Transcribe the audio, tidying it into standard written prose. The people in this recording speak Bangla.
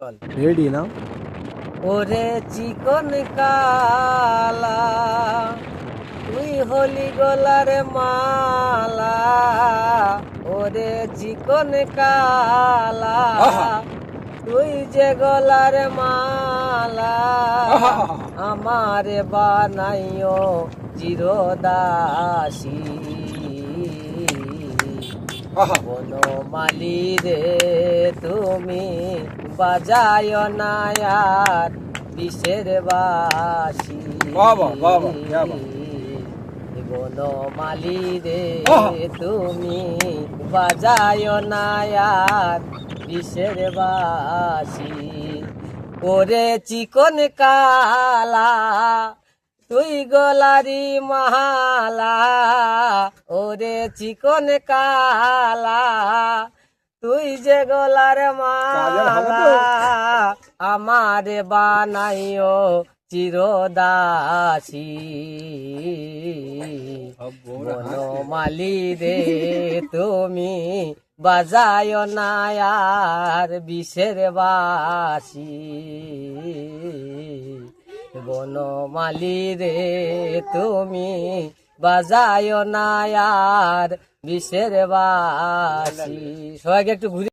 রেডি না? ওরে চিকন কালা তুই হলি গলার মালা, ওরে চিকন কালা তুই যে গলার মালা, আমারে বানাইও চিরদাসী। বনমালী রে তুমি বাজায় না আর বিষের বাসি। বনমালী রে তুমি বাজায় না আর বিষের বাসি। ওরে চিকন কালা তুই গলারি মালা, ওরে চিকন কালা তুই যে গলার মালা, আমারে বানাইও চিরদাসী। বনমালী রে তুমি বাজায় না আর বিষের বাসি। বনমালী রে তুমি বাজায় না আর বিষের বাসি। সবাইকে একটু ঘুরে